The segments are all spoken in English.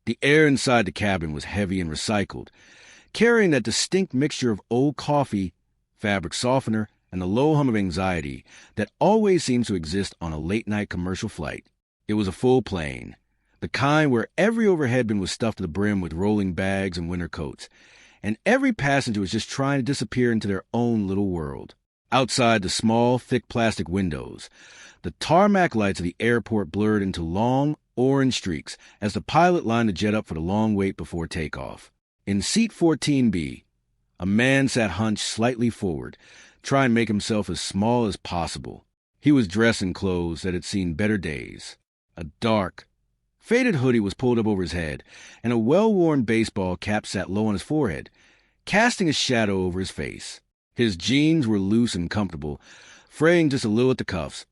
The air inside the cabin was heavy and recycled, carrying that distinct mixture of old coffee, fabric softener, and the low hum of anxiety that always seems to exist on a late-night commercial flight. It was a full plane, the kind where every overhead bin was stuffed to the brim with rolling bags and winter coats, and every passenger was just trying to disappear into their own little world. Outside the small, thick plastic windows, the tarmac lights of the airport blurred into long, orange streaks as the pilot lined the jet up for the long wait before takeoff. In seat 14B, a man sat hunched slightly forward, trying to make himself as small as possible. He was dressed in clothes that had seen better days. A dark, faded hoodie was pulled up over his head, and a well-worn baseball cap sat low on his forehead, casting a shadow over his face. His jeans were loose and comfortable, fraying just a little at the cuffs,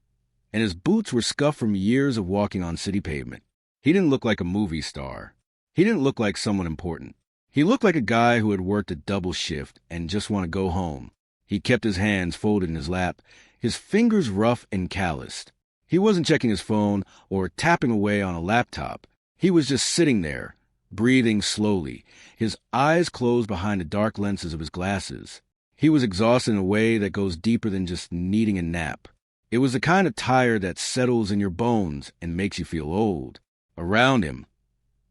and his boots were scuffed from years of walking on city pavement. He didn't look like a movie star. He didn't look like someone important. He looked like a guy who had worked a double shift and just wanted to go home. He kept his hands folded in his lap, his fingers rough and calloused. He wasn't checking his phone or tapping away on a laptop. He was just sitting there, breathing slowly, his eyes closed behind the dark lenses of his glasses. He was exhausted in a way that goes deeper than just needing a nap. It was the kind of tired that settles in your bones and makes you feel old. Around him,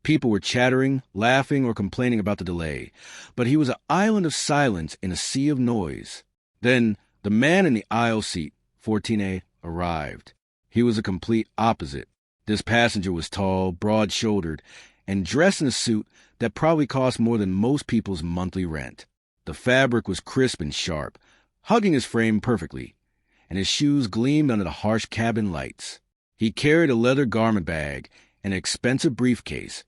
people were chattering, laughing, or complaining about the delay, but he was an island of silence in a sea of noise. Then the man in the aisle seat, 14A, arrived. He was a complete opposite. This passenger was tall, broad-shouldered, and dressed in a suit that probably cost more than most people's monthly rent. The fabric was crisp and sharp, hugging his frame perfectly, and his shoes gleamed under the harsh cabin lights. He carried a leather garment bag and an expensive briefcase,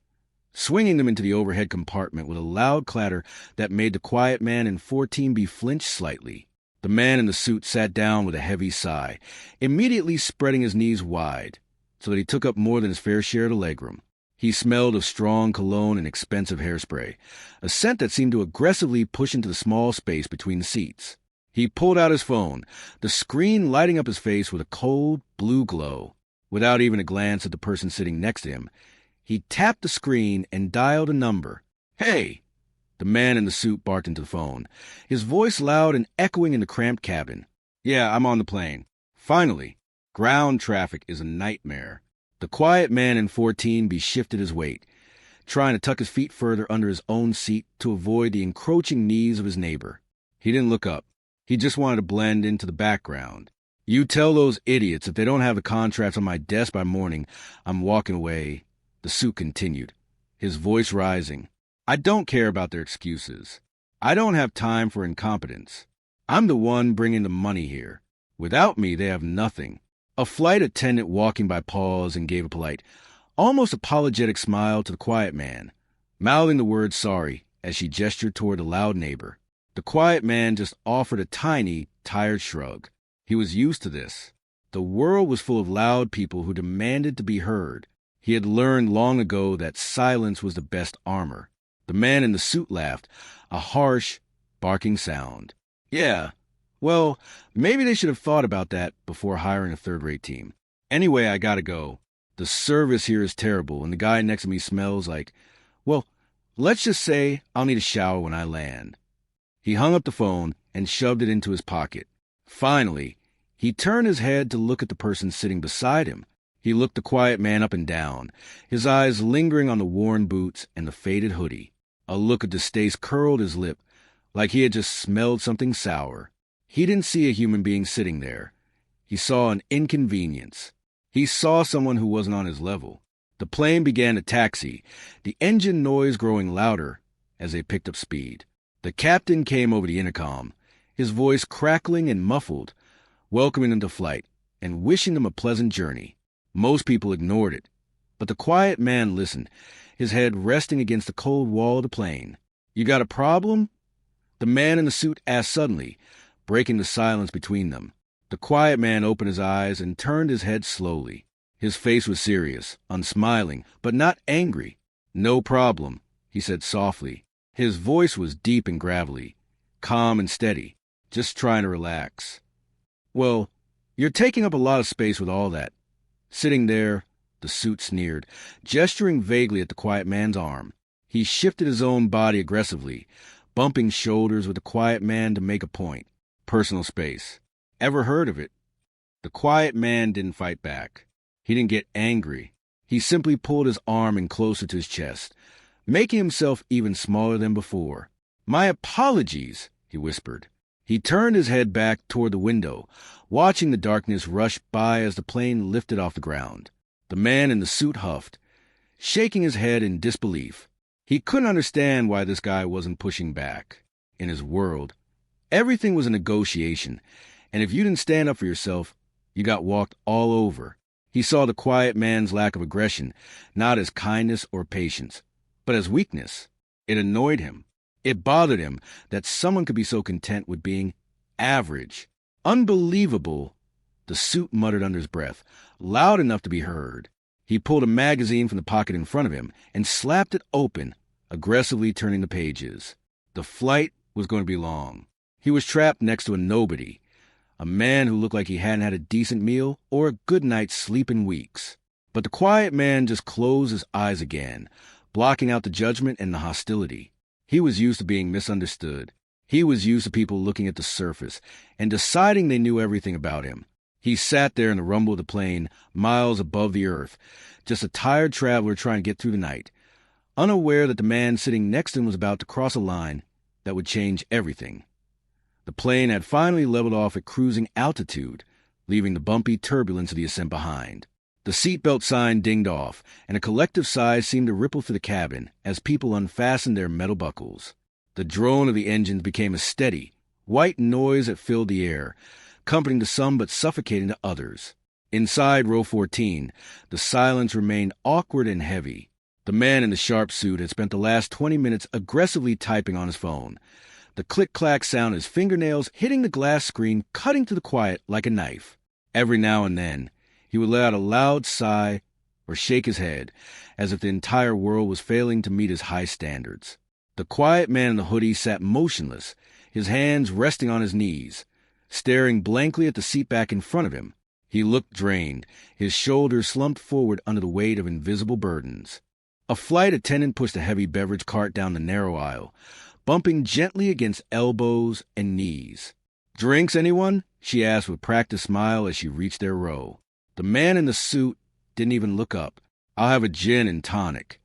swinging them into the overhead compartment with a loud clatter that made the quiet man in 14B flinch slightly. The man in the suit sat down with a heavy sigh, immediately spreading his knees wide, so that he took up more than his fair share of the legroom. He smelled of strong cologne and expensive hairspray, a scent that seemed to aggressively push into the small space between the seats. He pulled out his phone, the screen lighting up his face with a cold, blue glow. Without even a glance at the person sitting next to him, he tapped the screen and dialed a number. "Hey!" The man in the suit barked into the phone, his voice loud and echoing in the cramped cabin. "Yeah, I'm on the plane. Finally. Ground traffic is a nightmare." The quiet man in 14B shifted his weight, trying to tuck his feet further under his own seat to avoid the encroaching knees of his neighbor. He didn't look up. He just wanted to blend into the background. "You tell those idiots if they don't have the contracts on my desk by morning, I'm walking away," the suit continued, his voice rising. "I don't care about their excuses. I don't have time for incompetence. I'm the one bringing the money here. Without me, they have nothing." A flight attendant walking by paused and gave a polite, almost apologetic smile to the quiet man, mouthing the word sorry as she gestured toward the loud neighbor. The quiet man just offered a tiny, tired shrug. He was used to this. The world was full of loud people who demanded to be heard. He had learned long ago that silence was the best armor. The man in the suit laughed, a harsh, barking sound. "Yeah, well, maybe they should have thought about that before hiring a third-rate team. Anyway, I gotta go. The service here is terrible, and the guy next to me smells like, well, let's just say I'll need a shower when I land." He hung up the phone and shoved it into his pocket. Finally, he turned his head to look at the person sitting beside him. He looked the quiet man up and down, his eyes lingering on the worn boots and the faded hoodie. A look of distaste curled his lip, like he had just smelled something sour. He didn't see a human being sitting there. He saw an inconvenience. He saw someone who wasn't on his level. The plane began to taxi, the engine noise growing louder as they picked up speed. The captain came over the intercom, his voice crackling and muffled, welcoming them to flight and wishing them a pleasant journey. Most people ignored it, but the quiet man listened, his head resting against the cold wall of the plane. "You got a problem?" the man in the suit asked suddenly, breaking the silence between them. The quiet man opened his eyes and turned his head slowly. His face was serious, unsmiling, but not angry. "No problem," he said softly. His voice was deep and gravelly, calm and steady, just trying to relax. "Well, you're taking up a lot of space with all that. Sitting there, the suit sneered, gesturing vaguely at the quiet man's arm. He shifted his own body aggressively, bumping shoulders with the quiet man to make a point. Personal space. Ever heard of it? The quiet man didn't fight back. He didn't get angry. He simply pulled his arm in closer to his chest, making himself even smaller than before. "My apologies," he whispered. He turned his head back toward the window, watching the darkness rush by as the plane lifted off the ground. The man in the suit huffed, shaking his head in disbelief. He couldn't understand why this guy wasn't pushing back. In his world, everything was a negotiation, and if you didn't stand up for yourself, you got walked all over. He saw the quiet man's lack of aggression, not as kindness or patience, but as weakness. It annoyed him. It bothered him that someone could be so content with being average. Unbelievable, the suit muttered under his breath, loud enough to be heard. He pulled a magazine from the pocket in front of him and slapped it open, aggressively turning the pages. The flight was going to be long. He was trapped next to a nobody, a man who looked like he hadn't had a decent meal or a good night's sleep in weeks. But the quiet man just closed his eyes again, blocking out the judgment and the hostility. He was used to being misunderstood. He was used to people looking at the surface and deciding they knew everything about him. He sat there in the rumble of the plane, miles above the earth, just a tired traveler trying to get through the night, unaware that the man sitting next to him was about to cross a line that would change everything. The plane had finally leveled off at cruising altitude, leaving the bumpy turbulence of the ascent behind. The seatbelt sign dinged off, and a collective sigh seemed to ripple through the cabin as people unfastened their metal buckles. The drone of the engines became a steady, white noise that filled the air, comforting to some but suffocating to others. Inside row 14, the silence remained awkward and heavy. The man in the sharp suit had spent the last 20 minutes aggressively typing on his phone, the click-clack sound of his fingernails hitting the glass screen cutting through the quiet like a knife. Every now and then, he would let out a loud sigh or shake his head, as if the entire world was failing to meet his high standards. The quiet man in the hoodie sat motionless, his hands resting on his knees, staring blankly at the seat back in front of him. He looked drained, his shoulders slumped forward under the weight of invisible burdens. A flight attendant pushed a heavy beverage cart down the narrow aisle, bumping gently against elbows and knees. "Drinks, anyone?" she asked with a practiced smile as she reached their row. The man in the suit didn't even look up. "I'll have a gin and tonic,"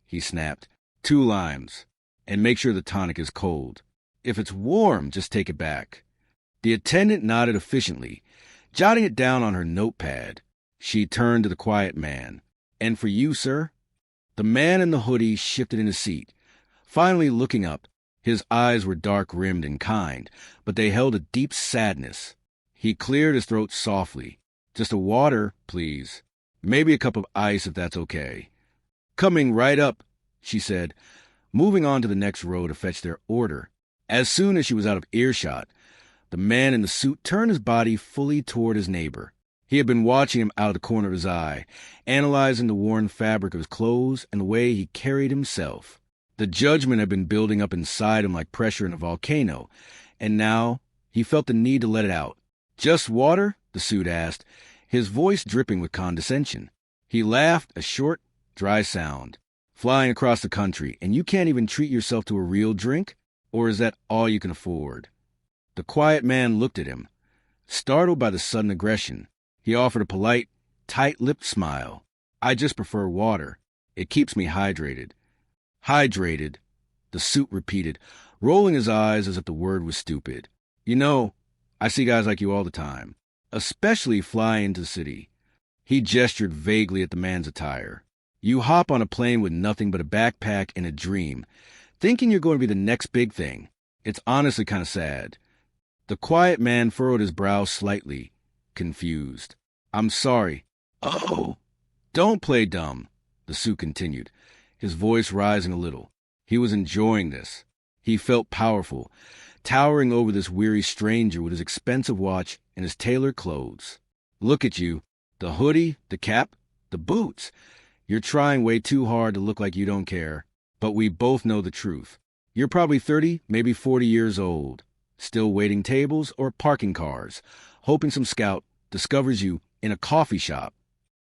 he snapped. "2 limes. And make sure the tonic is cold. If it's warm, just take it back." The attendant nodded efficiently, jotting it down on her notepad. She turned to the quiet man. "And for you, sir?" The man in the hoodie shifted in his seat, finally looking up. His eyes were dark-rimmed and kind, but they held a deep sadness. He cleared his throat softly. "Just a water, please. Maybe a cup of ice if that's okay." "Coming right up," she said, moving on to the next row to fetch their order. As soon as she was out of earshot, the man in the suit turned his body fully toward his neighbor. He had been watching him out of the corner of his eye, analyzing the worn fabric of his clothes and the way he carried himself. The judgment had been building up inside him like pressure in a volcano, and now he felt the need to let it out. "Just water?" the suit asked, his voice dripping with condescension. He laughed, a short, dry sound. "Flying across the country, and you can't even treat yourself to a real drink? Or is that all you can afford?" The quiet man looked at him, startled by the sudden aggression. He offered a polite, tight-lipped smile. "I just prefer water. It keeps me hydrated." "Hydrated," the suit repeated, rolling his eyes as if the word was stupid. "You know, I see guys like you all the time, especially flying into the city." He gestured vaguely at the man's attire. "You hop on a plane with nothing but a backpack and a dream, thinking you're going to be the next big thing. It's honestly kind of sad." The quiet man furrowed his brow slightly, confused. "I'm sorry." "Oh, don't play dumb," the suit continued, his voice rising a little. He was enjoying this. He felt powerful, towering over this weary stranger with his expensive watch and his tailored clothes. "Look at you. The hoodie, the cap, the boots. You're trying way too hard to look like you don't care. But we both know the truth. You're probably 30, maybe 40 years old, still waiting tables or parking cars, hoping some scout discovers you in a coffee shop."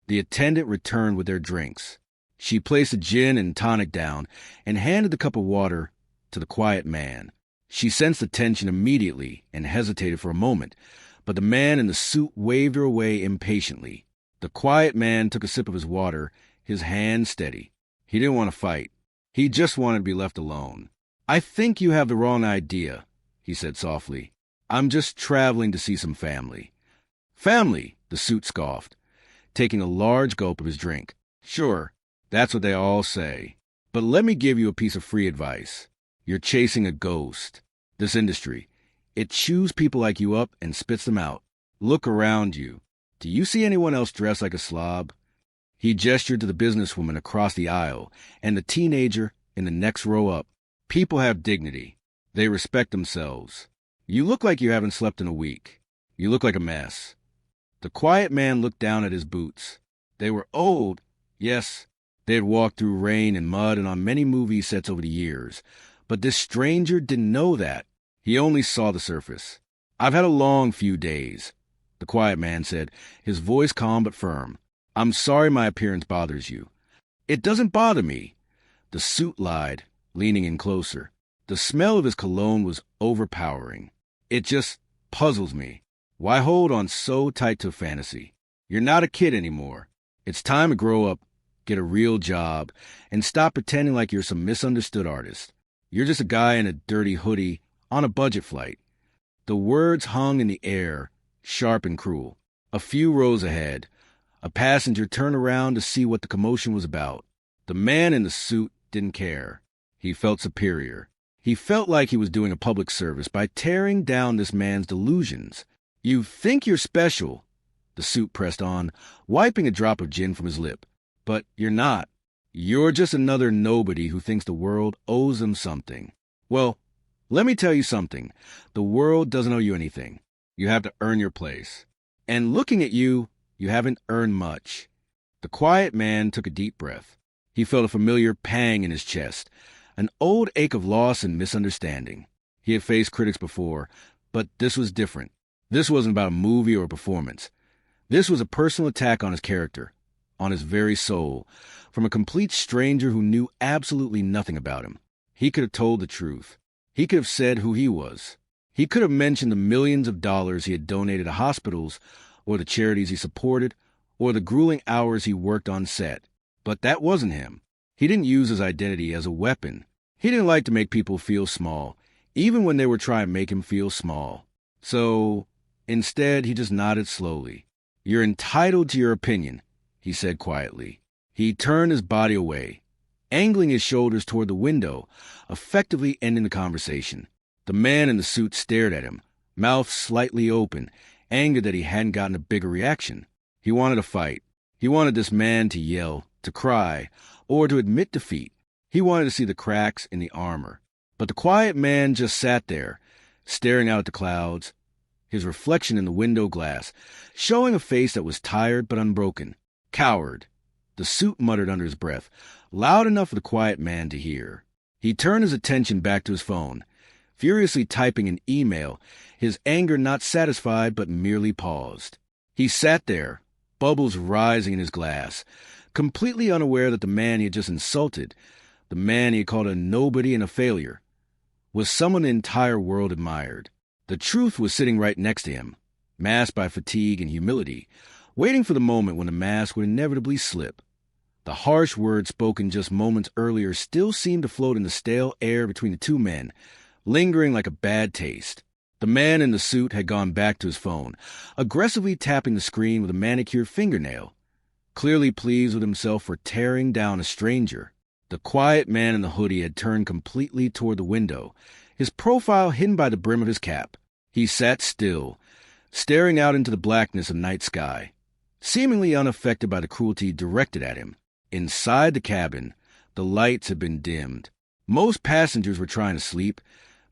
The attendant returned with their drinks. She placed a gin and tonic down and handed the cup of water to the quiet man. She sensed the tension immediately and hesitated for a moment, but the man in the suit waved her away impatiently. The quiet man took a sip of his water, his hand steady. He didn't want to fight. He just wanted to be left alone. "I think you have the wrong idea," he said softly. "I'm just traveling to see some family." "Family," the suit scoffed, taking a large gulp of his drink. "Sure, that's what they all say. But let me give you a piece of free advice. You're chasing a ghost. This industry, it chews people like you up and spits them out. Look around you. Do you see anyone else dressed like a slob?" He gestured to the businesswoman across the aisle and the teenager in the next row up. "People have dignity. They respect themselves. You look like you haven't slept in a week. You look like a mess." The quiet man looked down at his boots. They were old. Yes, they had walked through rain and mud and on many movie sets over the years. But this stranger didn't know that. He only saw the surface. "I've had a long few days," the quiet man said, his voice calm but firm. "I'm sorry my appearance bothers you." "It doesn't bother me," the suit lied, leaning in closer. The smell of his cologne was overpowering. "It just puzzles me. Why hold on so tight to a fantasy? You're not a kid anymore. It's time to grow up, get a real job, and stop pretending like you're some misunderstood artist. You're just a guy in a dirty hoodie on a budget flight." The words hung in the air, sharp and cruel. A few rows ahead, a passenger turned around to see what the commotion was about. The man in the suit didn't care. He felt superior. He felt like he was doing a public service by tearing down this man's delusions. "You think you're special," the suit pressed on, wiping a drop of gin from his lip. "But you're not. You're just another nobody who thinks the world owes them something. Well, let me tell you something. The world doesn't owe you anything. You have to earn your place. And looking at you, you haven't earned much." The quiet man took a deep breath. He felt a familiar pang in his chest, an old ache of loss and misunderstanding. He had faced critics before, but this was different. This wasn't about a movie or a performance. This was a personal attack on his character, on his very soul, from a complete stranger who knew absolutely nothing about him. He could have told the truth. He could have said who he was. He could have mentioned the millions of dollars he had donated to hospitals, or the charities he supported, or the grueling hours he worked on set. But that wasn't him. He didn't use his identity as a weapon. He didn't like to make people feel small, even when they were trying to make him feel small. So instead, he just nodded slowly. "You're entitled to your opinion," he said quietly. He turned his body away, angling his shoulders toward the window, effectively ending the conversation. The man in the suit stared at him, mouth slightly open, angered that he hadn't gotten a bigger reaction. He wanted to fight. He wanted this man to yell, to cry, or to admit defeat. He wanted to see the cracks in the armor. But the quiet man just sat there, staring out at the clouds, his reflection in the window glass, showing a face that was tired but unbroken. "Coward," the suit muttered under his breath, loud enough for the quiet man to hear. He turned his attention back to his phone, furiously typing an email, his anger not satisfied but merely paused. He sat there, bubbles rising in his glass, completely unaware that the man he had just insulted, the man he had called a nobody and a failure, was someone the entire world admired. The truth was sitting right next to him, masked by fatigue and humility, waiting for the moment when the mask would inevitably slip. The harsh words spoken just moments earlier still seemed to float in the stale air between the two men, lingering like a bad taste. The man in the suit had gone back to his phone, aggressively tapping the screen with a manicured fingernail, clearly pleased with himself for tearing down a stranger. The quiet man in the hoodie had turned completely toward the window, his profile hidden by the brim of his cap. He sat still, staring out into the blackness of night sky, seemingly unaffected by the cruelty directed at him. Inside the cabin, the lights had been dimmed. Most passengers were trying to sleep,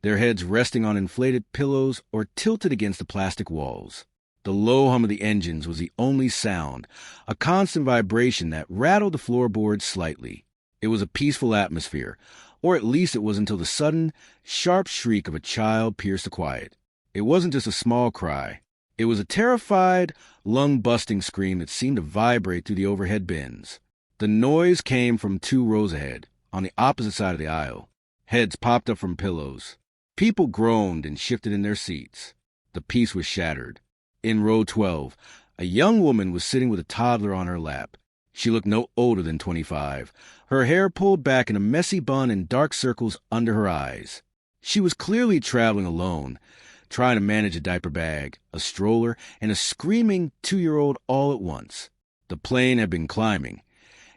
their heads resting on inflated pillows or tilted against the plastic walls. The low hum of the engines was the only sound, a constant vibration that rattled the floorboards slightly. It was a peaceful atmosphere, or at least it was until the sudden, sharp shriek of a child pierced the quiet. It wasn't just a small cry. It was a terrified, lung-busting scream that seemed to vibrate through the overhead bins. The noise came from 2 rows ahead, on the opposite side of the aisle. Heads popped up from pillows. People groaned and shifted in their seats. The peace was shattered. In row 12, a young woman was sitting with a toddler on her lap. She looked no older than 25, her hair pulled back in a messy bun and dark circles under her eyes. She was clearly traveling alone, trying to manage a diaper bag, a stroller, and a screaming 2-year-old all at once. The plane had been climbing,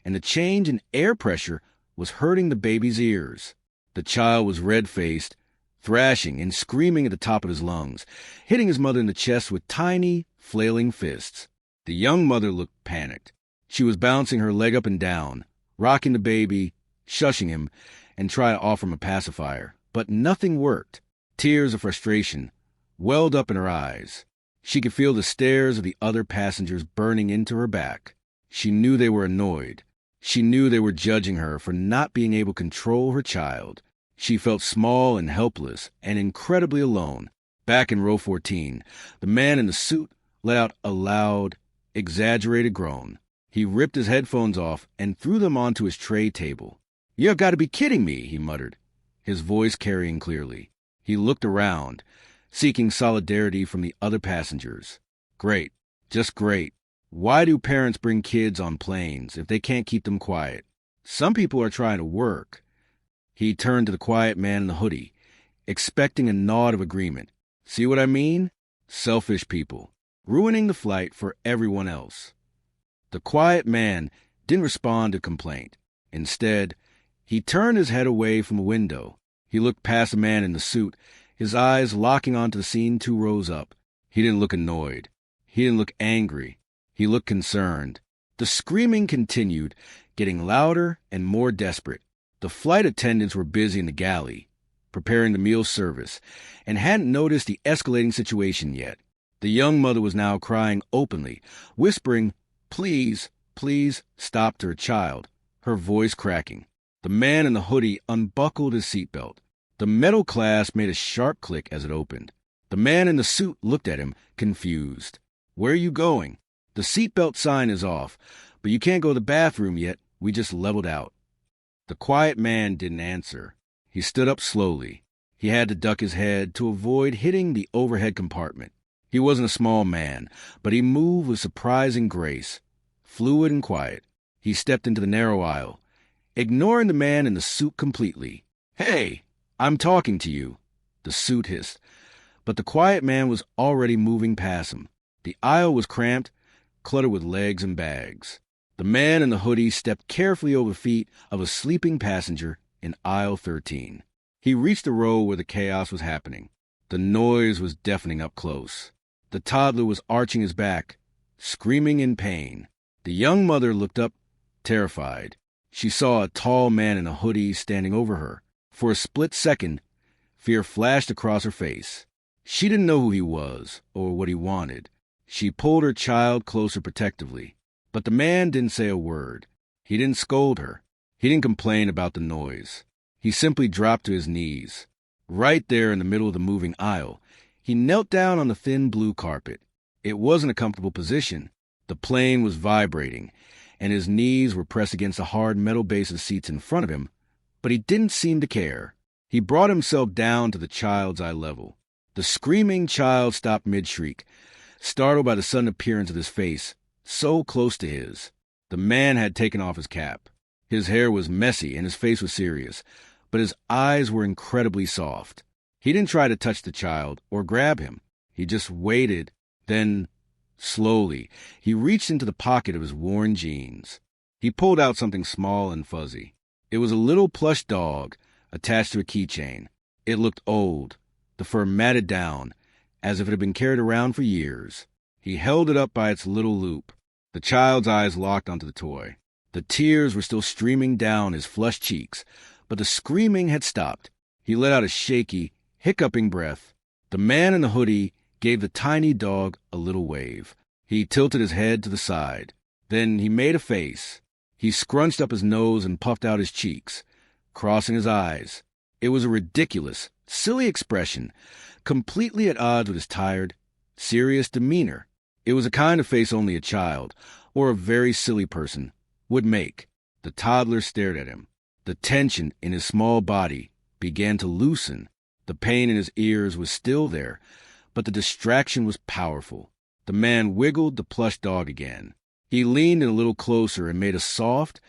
and the change in air pressure was hurting the baby's ears. The child was red-faced, thrashing and screaming at the top of his lungs, hitting his mother in the chest with tiny, flailing fists. The young mother looked panicked. She was bouncing her leg up and down, rocking the baby, shushing him, and trying to offer him a pacifier. But nothing worked. Tears of frustration welled up in her eyes. She could feel the stares of the other passengers burning into her back. She knew they were annoyed. She knew they were judging her for not being able to control her child. She felt small and helpless and incredibly alone. Back in row 14, the man in the suit let out a loud, exaggerated groan. He ripped his headphones off and threw them onto his tray table. "You've got to be kidding me," he muttered, his voice carrying clearly. He looked around, seeking solidarity from the other passengers. Great, just great. Why do parents bring kids on planes if they can't keep them quiet? Some people are trying to work. He turned to the quiet man in the hoodie, expecting a nod of agreement. See what I mean? Selfish people, ruining the flight for everyone else. The quiet man didn't respond to complaint. Instead, he turned his head away from the window. He looked past the man in the suit, his eyes locking onto the scene 2 rows up. He didn't look annoyed. He didn't look angry. He looked concerned. The screaming continued, getting louder and more desperate. The flight attendants were busy in the galley, preparing the meal service, and hadn't noticed the escalating situation yet. The young mother was now crying openly, whispering, "Please, please," stop to her child, her voice cracking. The man in the hoodie unbuckled his seatbelt. The metal clasp made a sharp click as it opened. The man in the suit looked at him, confused. "Where are you going?" "The seatbelt sign is off, but you can't go to the bathroom yet. We just leveled out." The quiet man didn't answer. He stood up slowly. He had to duck his head to avoid hitting the overhead compartment. He wasn't a small man, but he moved with surprising grace, fluid and quiet. He stepped into the narrow aisle, ignoring the man in the suit completely. "Hey, I'm talking to you," the suit hissed. But the quiet man was already moving past him. The aisle was cramped, cluttered with legs and bags. The man in the hoodie stepped carefully over the feet of a sleeping passenger in aisle 13. He reached the row where the chaos was happening. The noise was deafening up close. The toddler was arching his back, screaming in pain. The young mother looked up, terrified. She saw a tall man in a hoodie standing over her. For a split second, fear flashed across her face. She didn't know who he was or what he wanted. She pulled her child closer protectively. But the man didn't say a word. He didn't scold her. He didn't complain about the noise. He simply dropped to his knees. Right there in the middle of the moving aisle, he knelt down on the thin blue carpet. It wasn't a comfortable position. The plane was vibrating, and his knees were pressed against the hard metal base of seats in front of him, but he didn't seem to care. He brought himself down to the child's eye level. The screaming child stopped mid-shriek, startled by the sudden appearance of his face, so close to his. The man had taken off his cap. His hair was messy and his face was serious, but his eyes were incredibly soft. He didn't try to touch the child or grab him. He just waited. Then, slowly, he reached into the pocket of his worn jeans. He pulled out something small and fuzzy. It was a little plush dog attached to a keychain. It looked old, the fur matted down, as if it had been carried around for years. He held it up by its little loop. The child's eyes locked onto the toy. The tears were still streaming down his flushed cheeks, but the screaming had stopped. He let out a shaky, hiccuping breath. The man in the hoodie gave the tiny dog a little wave. He tilted his head to the side. Then he made a face. He scrunched up his nose and puffed out his cheeks, crossing his eyes. It was a ridiculous, silly expression, completely at odds with his tired, serious demeanor. It was a kind of face only a child, or a very silly person, would make. The toddler stared at him. The tension in his small body began to loosen. The pain in his ears was still there, but the distraction was powerful. The man wiggled the plush dog again. He leaned in a little closer and made a soft,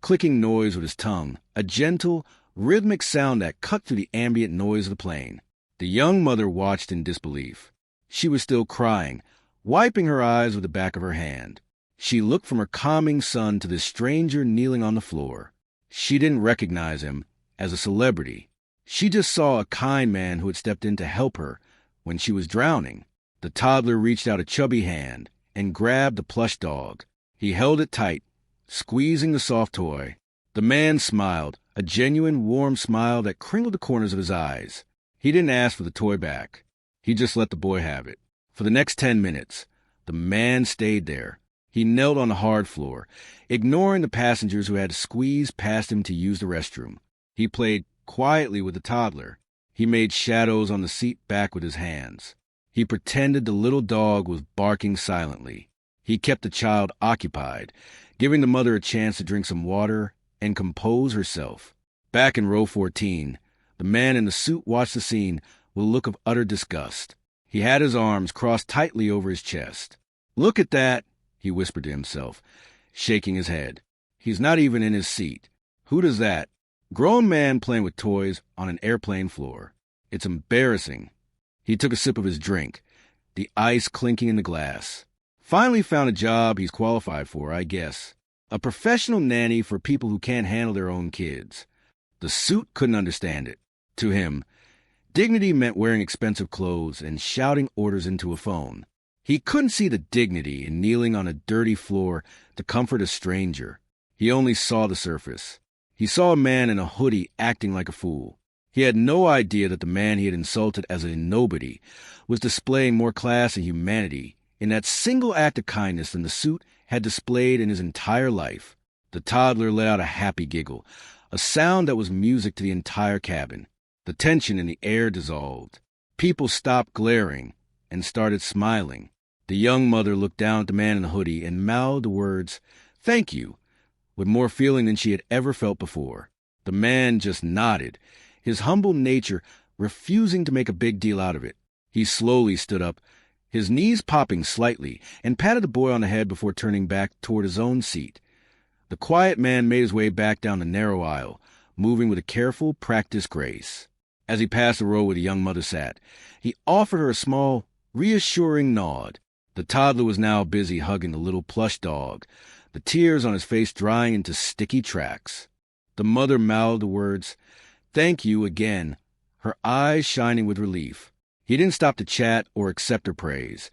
clicking noise with his tongue, a gentle, rhythmic sound that cut through the ambient noise of the plane. The young mother watched in disbelief. She was still crying, wiping her eyes with the back of her hand. She looked from her calming son to this stranger kneeling on the floor. She didn't recognize him as a celebrity. She just saw a kind man who had stepped in to help her when she was drowning. The toddler reached out a chubby hand and grabbed the plush dog. He held it tight, squeezing the soft toy. The man smiled, a genuine, warm smile that crinkled the corners of his eyes. He didn't ask for the toy back. He just let the boy have it. For the next 10 minutes, the man stayed there. He knelt on the hard floor, ignoring the passengers who had to squeeze past him to use the restroom. He played quietly with the toddler. He made shadows on the seat back with his hands. He pretended the little dog was barking silently. He kept the child occupied, giving the mother a chance to drink some water and compose herself. Back in row 14, the man in the suit watched the scene with a look of utter disgust. He had his arms crossed tightly over his chest. "Look at that," he whispered to himself, shaking his head. "He's not even in his seat. Who does that? Grown man playing with toys on an airplane floor. It's embarrassing." He took a sip of his drink, the ice clinking in the glass. Finally found a job he's qualified for, I guess. A professional nanny for people who can't handle their own kids. The suit couldn't understand it. To him, dignity meant wearing expensive clothes and shouting orders into a phone. He couldn't see the dignity in kneeling on a dirty floor to comfort a stranger. He only saw the surface. He saw a man in a hoodie acting like a fool. He had no idea that the man he had insulted as a nobody was displaying more class and humanity in that single act of kindness than the suit had displayed in his entire life. The toddler let out a happy giggle, a sound that was music to the entire cabin. The tension in the air dissolved. People stopped glaring and started smiling. The young mother looked down at the man in the hoodie and mouthed the words, "Thank you," with more feeling than she had ever felt before. The man just nodded, his humble nature refusing to make a big deal out of it. He slowly stood up, his knees popping slightly, and patted the boy on the head before turning back toward his own seat. The quiet man made his way back down the narrow aisle, moving with a careful, practiced grace. As he passed the row where the young mother sat, he offered her a small, reassuring nod. The toddler was now busy hugging the little plush dog, the tears on his face drying into sticky tracks. The mother mouthed the words, "Thank you," again, her eyes shining with relief. He didn't stop to chat or accept her praise.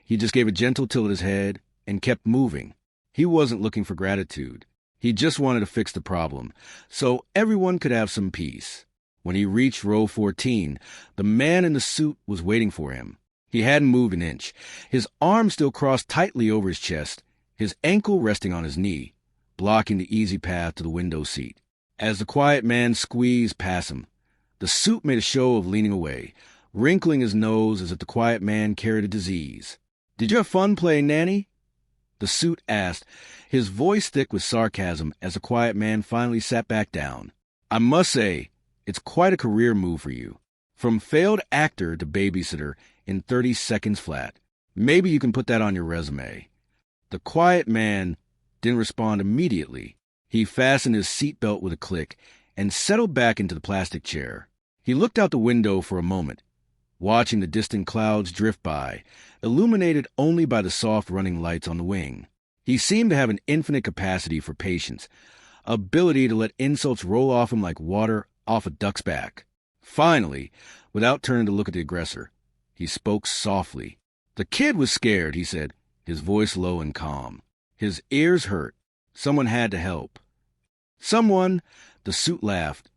He just gave a gentle tilt of his head and kept moving. He wasn't looking for gratitude. He just wanted to fix the problem, so everyone could have some peace. When he reached row 14, the man in the suit was waiting for him. He hadn't moved an inch, his arm still crossed tightly over his chest, his ankle resting on his knee, blocking the easy path to the window seat. As the quiet man squeezed past him, the suit made a show of leaning away, wrinkling his nose as if the quiet man carried a disease. "Did you have fun playing nanny?" The suit asked, his voice thick with sarcasm as the quiet man finally sat back down. "I must say, it's quite a career move for you. From failed actor to babysitter in 30 seconds flat. Maybe you can put that on your resume." The quiet man didn't respond immediately. He fastened his seatbelt with a click and settled back into the plastic chair. He looked out the window for a moment, watching the distant clouds drift by, illuminated only by the soft running lights on the wing. He seemed to have an infinite capacity for patience, ability to let insults roll off him like water off a duck's back. Finally, without turning to look at the aggressor, he spoke softly. "The kid was scared," he said, his voice low and calm. "His ears hurt. Someone had to help." "Someone," the suit laughed,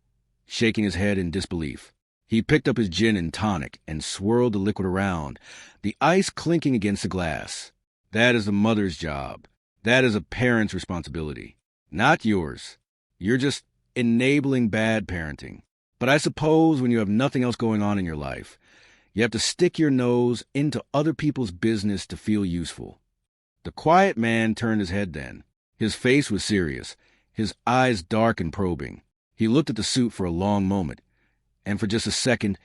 shaking his head in disbelief. He picked up his gin and tonic and swirled the liquid around, the ice clinking against the glass. "That is the mother's job. That is a parent's responsibility. Not yours. You're just enabling bad parenting. But I suppose when you have nothing else going on in your life, You have to stick your nose into other people's business to feel useful. The quiet man turned his head then. His face was serious, his eyes dark and probing. He looked at the suit for a long moment, and for just a second,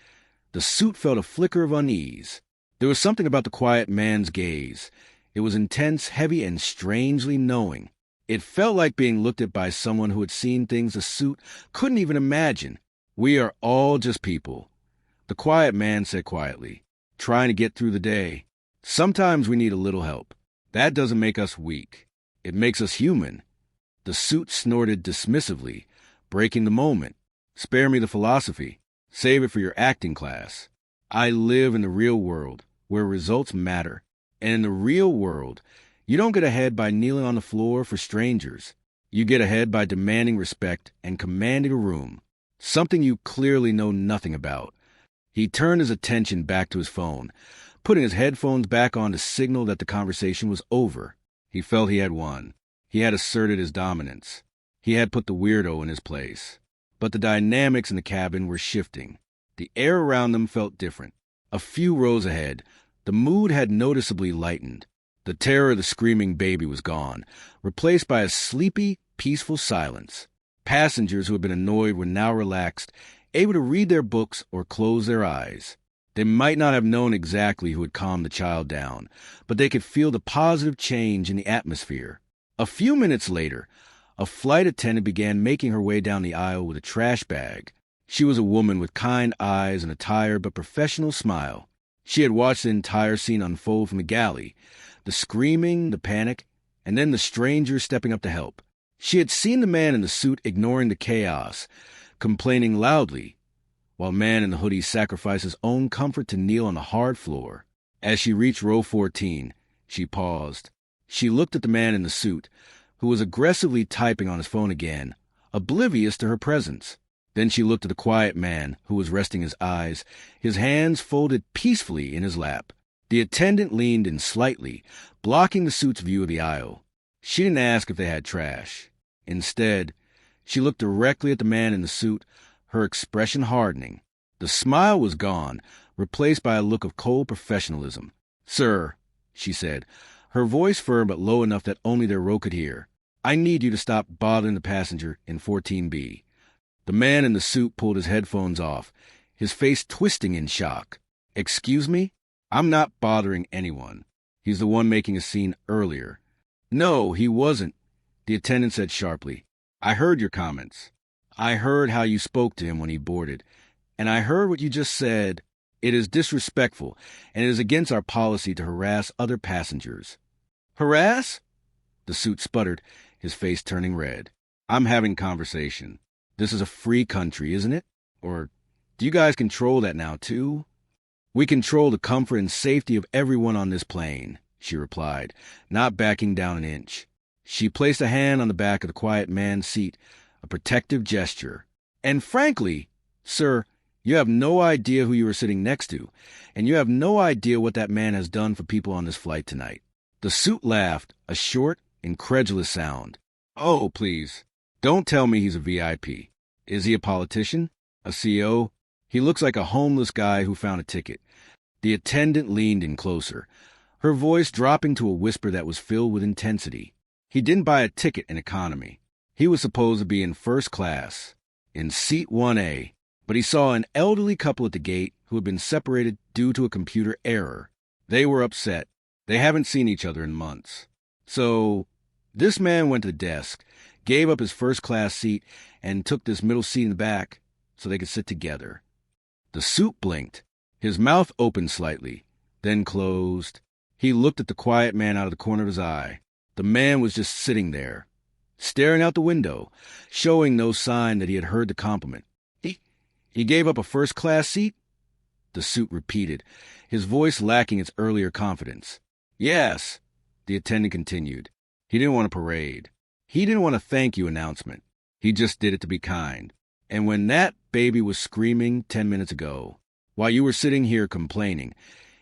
the suit felt a flicker of unease. There was something about the quiet man's gaze. It was intense, heavy, and strangely knowing. It felt like being looked at by someone who had seen things the suit couldn't even imagine. "We are all just people," the quiet man said quietly, "trying to get through the day. Sometimes we need a little help. That doesn't make us weak. It makes us human." The suit snorted dismissively, breaking the moment. "Spare me the philosophy. Save it for your acting class. I live in the real world, where results matter. And in the real world, you don't get ahead by kneeling on the floor for strangers. You get ahead by demanding respect and commanding a room, something you clearly know nothing about." He turned his attention back to his phone, putting his headphones back on to signal that the conversation was over. He felt he had won. He had asserted his dominance. He had put the weirdo in his place. But the dynamics in the cabin were shifting. The air around them felt different. A few rows ahead, the mood had noticeably lightened. The terror of the screaming baby was gone, replaced by a sleepy, peaceful silence. Passengers who had been annoyed were now relaxed, able to read their books or close their eyes. They might not have known exactly who had calmed the child down, but they could feel the positive change in the atmosphere. A few minutes later, a flight attendant began making her way down the aisle with a trash bag. She was a woman with kind eyes and a tired but professional smile. She had watched the entire scene unfold from the galley, the screaming, the panic, and then the stranger stepping up to help. She had seen the man in the suit ignoring the chaos, complaining loudly, while man in the hoodie sacrificed his own comfort to kneel on the hard floor. As she reached row 14, she paused. She looked at the man in the suit, who was aggressively typing on his phone again, oblivious to her presence. Then she looked at the quiet man, who was resting his eyes, his hands folded peacefully in his lap. The attendant leaned in slightly, blocking the suit's view of the aisle. She didn't ask if they had trash. Instead, she looked directly at the man in the suit, her expression hardening. The smile was gone, replaced by a look of cold professionalism. "Sir," she said, her voice firm but low enough that only their row could hear, "I need you to stop bothering the passenger in 14B. The man in the suit pulled his headphones off, his face twisting in shock. "Excuse me? I'm not bothering anyone. He's the one making a scene earlier." "No, he wasn't," the attendant said sharply. "I heard your comments. I heard how you spoke to him when he boarded, and I heard what you just said. It is disrespectful, and it is against our policy to harass other passengers." "Harass?" The suit sputtered, his face turning red. "I'm having conversation. This is a free country, isn't it? Or do you guys control that now, too?" "We control the comfort and safety of everyone on this plane," she replied, not backing down an inch. She placed a hand on the back of the quiet man's seat, a protective gesture. "And frankly, sir, you have no idea who you are sitting next to, and you have no idea what that man has done for people on this flight tonight." The suit laughed, a short, incredulous sound. "Oh, please, don't tell me he's a VIP. Is he a politician? A CEO? He looks like a homeless guy who found a ticket." The attendant leaned in closer, her voice dropping to a whisper that was filled with intensity. "He didn't buy a ticket in economy. He was supposed to be in first class, in seat 1A, but he saw an elderly couple at the gate who had been separated due to a computer error. They were upset. They haven't seen each other in months. So this man went to the desk, gave up his first-class seat, and took this middle seat in the back so they could sit together." The suit blinked. His mouth opened slightly, then closed. He looked at the quiet man out of the corner of his eye. The man was just sitting there, staring out the window, showing no sign that he had heard the compliment. He gave up a first-class seat?" The suit repeated, his voice lacking its earlier confidence. "Yes," the attendant continued. "He didn't want a parade. He didn't want a thank you announcement. He just did it to be kind. And when that baby was screaming 10 minutes ago, while you were sitting here complaining,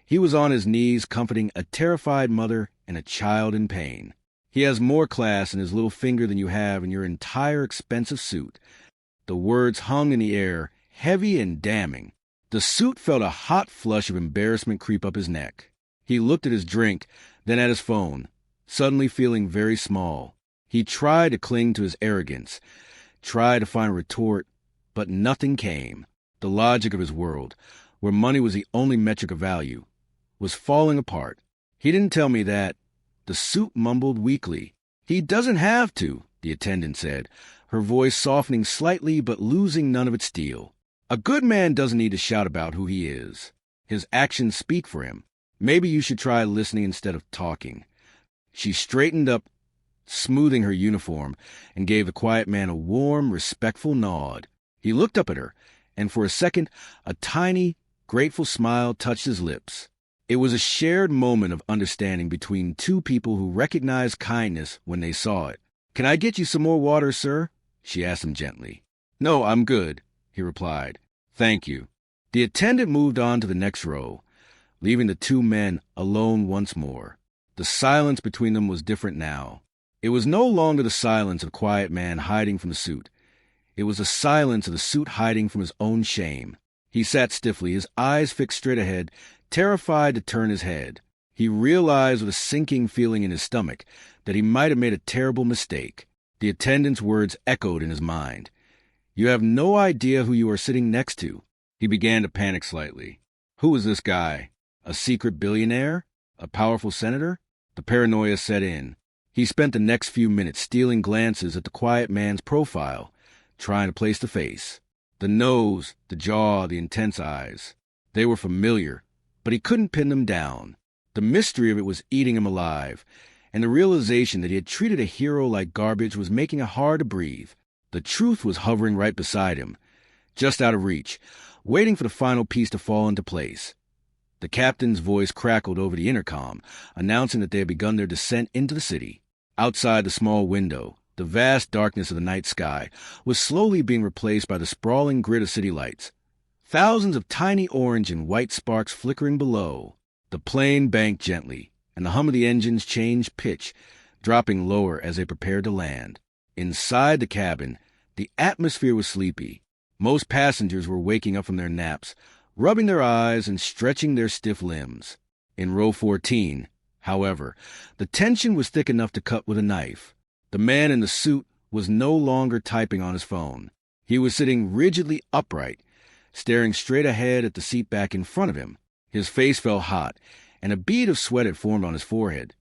he was on his knees comforting a terrified mother and a child in pain. He has more class in his little finger than you have in your entire expensive suit." The words hung in the air, heavy and damning. The suit felt a hot flush of embarrassment creep up his neck. He looked at his drink, then at his phone, suddenly feeling very small. He tried to cling to his arrogance, tried to find a retort, but nothing came. The logic of his world, where money was the only metric of value, was falling apart. He didn't tell me that. The suit mumbled weakly. He doesn't have to, the attendant said, her voice softening slightly but losing none of its steel. A good man doesn't need to shout about who he is. His actions speak for him. Maybe you should try listening instead of talking. She straightened up, smoothing her uniform, and gave the quiet man a warm, respectful nod. He looked up at her, and for a second, a tiny, grateful smile touched his lips. It was a shared moment of understanding between two people who recognized kindness when they saw it. "Can I get you some more water, sir?" she asked him gently. "No, I'm good," he replied. "Thank you." The attendant moved on to the next row, leaving the two men alone once more. The silence between them was different now. It was no longer the silence of the quiet man hiding from the suit. It was the silence of the suit hiding from his own shame. He sat stiffly, his eyes fixed straight ahead, terrified to turn his head. He realized with a sinking feeling in his stomach that he might have made a terrible mistake. The attendant's words echoed in his mind. "You have no idea who you are sitting next to." He began to panic slightly. Who was this guy? A secret billionaire? A powerful senator? The paranoia set in. He spent the next few minutes stealing glances at the quiet man's profile, trying to place the face. The nose, the jaw, the intense eyes. They were familiar, but he couldn't pin them down. The mystery of it was eating him alive, and the realization that he had treated a hero like garbage was making it hard to breathe. The truth was hovering right beside him, just out of reach, waiting for the final piece to fall into place. The captain's voice crackled over the intercom, announcing that they had begun their descent into the city. Outside the small window, the vast darkness of the night sky was slowly being replaced by the sprawling grid of city lights. Thousands of tiny orange and white sparks flickering below. The plane banked gently, and the hum of the engines changed pitch, dropping lower as they prepared to land. Inside the cabin, the atmosphere was sleepy. Most passengers were waking up from their naps, rubbing their eyes and stretching their stiff limbs. In row 14, however, the tension was thick enough to cut with a knife. The man in the suit was no longer typing on his phone. He was sitting rigidly upright, staring straight ahead at the seat back in front of him. His face felt hot, and a bead of sweat had formed on his forehead.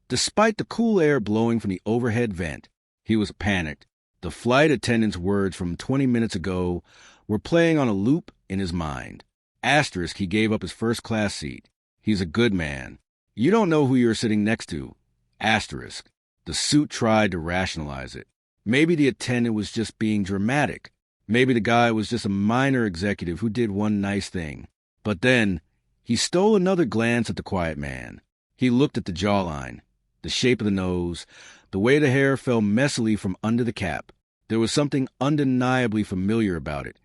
Despite the cool air blowing from the overhead vent, he was panicked. The flight attendant's words from 20 minutes ago were playing on a loop in his mind. Asterisk, he gave up his first-class seat. He's a good man. You don't know who you're sitting next to. Asterisk. The suit tried to rationalize it. Maybe the attendant was just being dramatic. Maybe the guy was just a minor executive who did one nice thing. But then, he stole another glance at the quiet man. He looked at the jawline, the shape of the nose, the way the hair fell messily from under the cap. There was something undeniably familiar about it.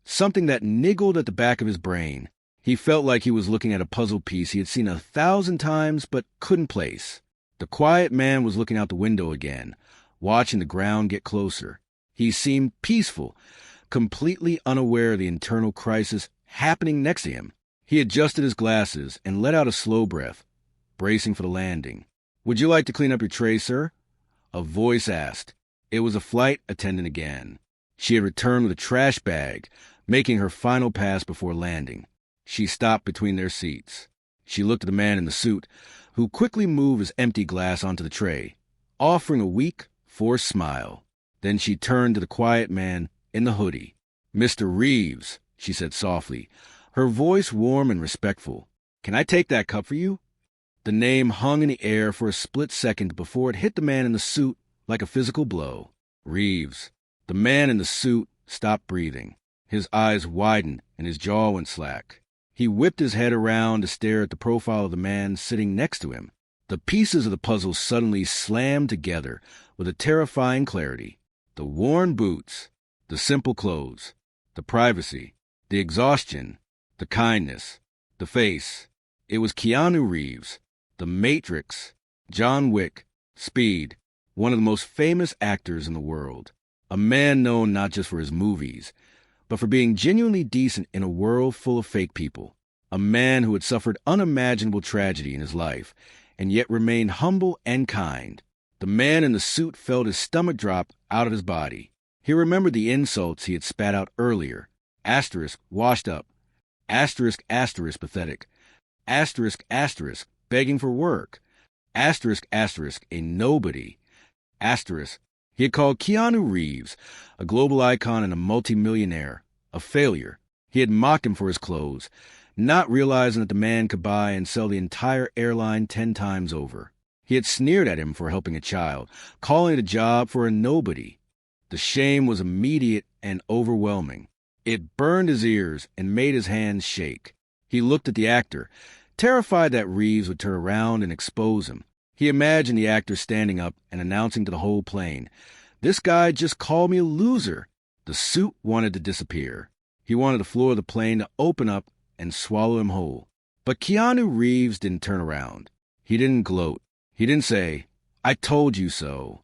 Something that niggled at the back of his brain. He felt like he was looking at a puzzle piece he had seen 1,000 times but couldn't place. The quiet man was looking out the window again, watching the ground get closer. He seemed peaceful, completely unaware of the internal crisis happening next to him. He adjusted his glasses and let out a slow breath, bracing for the landing. "Would you like to clean up your tray, sir?" A voice asked. It was a flight attendant again. She had returned with a trash bag, making her final pass before landing. She stopped between their seats. She looked at the man in the suit, who quickly moved his empty glass onto the tray, offering a weak, forced smile. Then she turned to the quiet man in the hoodie. "Mr. Reeves," she said softly, her voice warm and respectful. "Can I take that cup for you?" The name hung in the air for a split second before it hit the man in the suit like a physical blow. Reeves. The man in the suit stopped breathing. His eyes widened and his jaw went slack. He whipped his head around to stare at the profile of the man sitting next to him. The pieces of the puzzle suddenly slammed together with a terrifying clarity. The worn boots, the simple clothes, the privacy, the exhaustion, the kindness, the face. It was Keanu Reeves, the Matrix, John Wick, Speed, one of the most famous actors in the world. A man known not just for his movies, but for being genuinely decent in a world full of fake people. A man who had suffered unimaginable tragedy in his life, and yet remained humble and kind. The man in the suit felt his stomach drop out of his body. He remembered the insults he had spat out earlier. Asterisk, washed up. Asterisk, asterisk, pathetic. Asterisk, asterisk, begging for work. Asterisk, asterisk, a nobody. Asterisk. He had called Keanu Reeves, a global icon and a multimillionaire, a failure. He had mocked him for his clothes, not realizing that the man could buy and sell the entire airline 10 times over. He had sneered at him for helping a child, calling it a job for a nobody. The shame was immediate and overwhelming. It burned his ears and made his hands shake. He looked at the actor, terrified that Reeves would turn around and expose him. He imagined the actor standing up and announcing to the whole plane, "This guy just called me a loser." The suit wanted to disappear. He wanted the floor of the plane to open up and swallow him whole. But Keanu Reeves didn't turn around. He didn't gloat. He didn't say, "I told you so."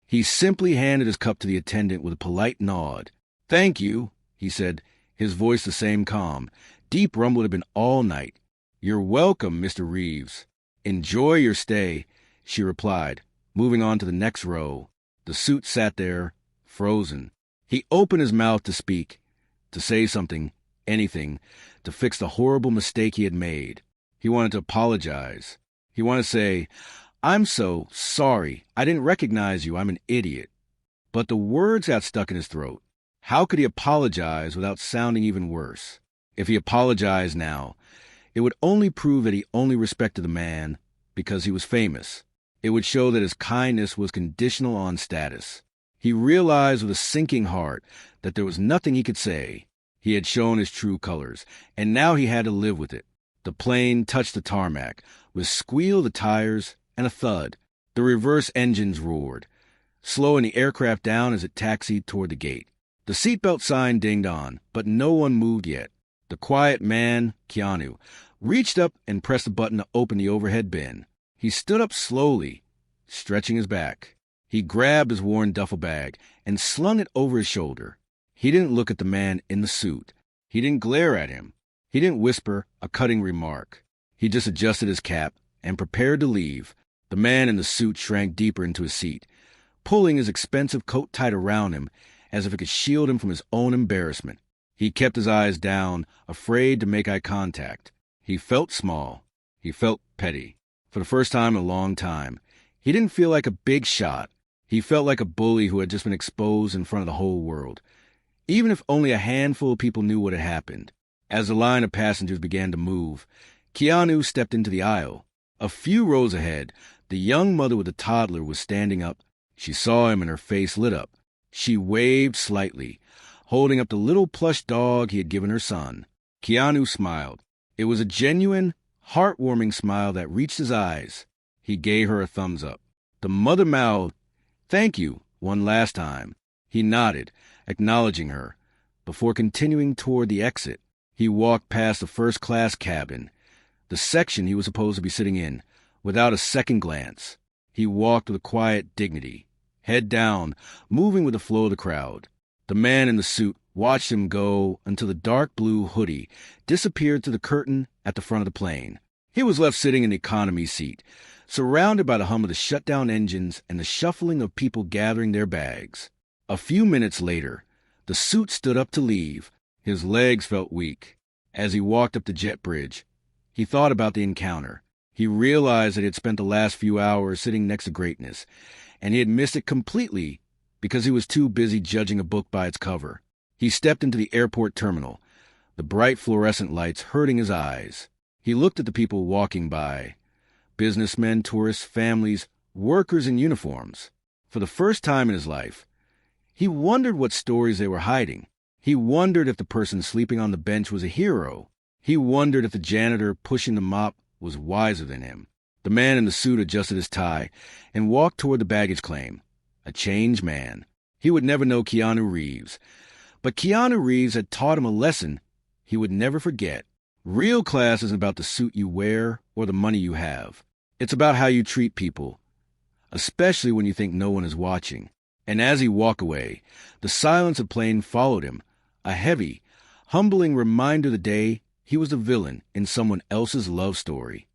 He simply handed his cup to the attendant with a polite nod. "Thank you," he said, his voice the same calm, deep rumble it had been all night. "You're welcome, Mr. Reeves. Enjoy your stay," she replied, moving on to the next row. The suit sat there, frozen. He opened his mouth to speak, to say something, anything, to fix the horrible mistake he had made. He wanted to apologize. He wanted to say, "I'm so sorry. I didn't recognize you. I'm an idiot." But the words got stuck in his throat. How could he apologize without sounding even worse? If he apologized now, it would only prove that he only respected the man because he was famous. It would show that his kindness was conditional on status. He realized with a sinking heart that there was nothing he could say. He had shown his true colors, and now he had to live with it. The plane touched the tarmac, with squeal of the tires and a thud. The reverse engines roared, slowing the aircraft down as it taxied toward the gate. The seatbelt sign dinged on, but no one moved yet. The quiet man, Keanu, reached up and pressed a button to open the overhead bin. He stood up slowly, stretching his back. He grabbed his worn duffel bag and slung it over his shoulder. He didn't look at the man in the suit. He didn't glare at him. He didn't whisper a cutting remark. He just adjusted his cap and prepared to leave. The man in the suit shrank deeper into his seat, pulling his expensive coat tight around him as if it could shield him from his own embarrassment. He kept his eyes down, afraid to make eye contact. He felt small. He felt petty. For the first time in a long time, he didn't feel like a big shot. He felt like a bully who had just been exposed in front of the whole world, even if only a handful of people knew what had happened. As the line of passengers began to move, Keanu stepped into the aisle. A few rows ahead, the young mother with the toddler was standing up. She saw him and her face lit up. She waved slightly, holding up the little plush dog he had given her son. Keanu smiled. It was a genuine, heartwarming smile that reached his eyes. He gave her a thumbs up. The mother mouthed, "Thank you," one last time. He nodded, acknowledging her. Before continuing toward the exit, he walked past the first-class cabin, the section he was supposed to be sitting in, without a second glance. He walked with a quiet dignity, head down, moving with the flow of the crowd. The man in the suit watched him go until the dark blue hoodie disappeared through the curtain at the front of the plane. He was left sitting in the economy seat, surrounded by the hum of the shut-down engines and the shuffling of people gathering their bags. A few minutes later, the suit stood up to leave. His legs felt weak. As he walked up the jet bridge, he thought about the encounter. He realized that he had spent the last few hours sitting next to greatness, and he had missed it completely because he was too busy judging a book by its cover. He stepped into the airport terminal, the bright fluorescent lights hurting his eyes. He looked at the people walking by. Businessmen, tourists, families, workers in uniforms. For the first time in his life, he wondered what stories they were hiding. He wondered if the person sleeping on the bench was a hero. He wondered if the janitor pushing the mop was wiser than him. The man in the suit adjusted his tie and walked toward the baggage claim. A changed man. He would never know Keanu Reeves. But Keanu Reeves had taught him a lesson he would never forget. Real class isn't about the suit you wear or the money you have. It's about how you treat people, especially when you think no one is watching. And as he walked away, the silence of the plane followed him, a heavy, humbling reminder the day he was the villain in someone else's love story.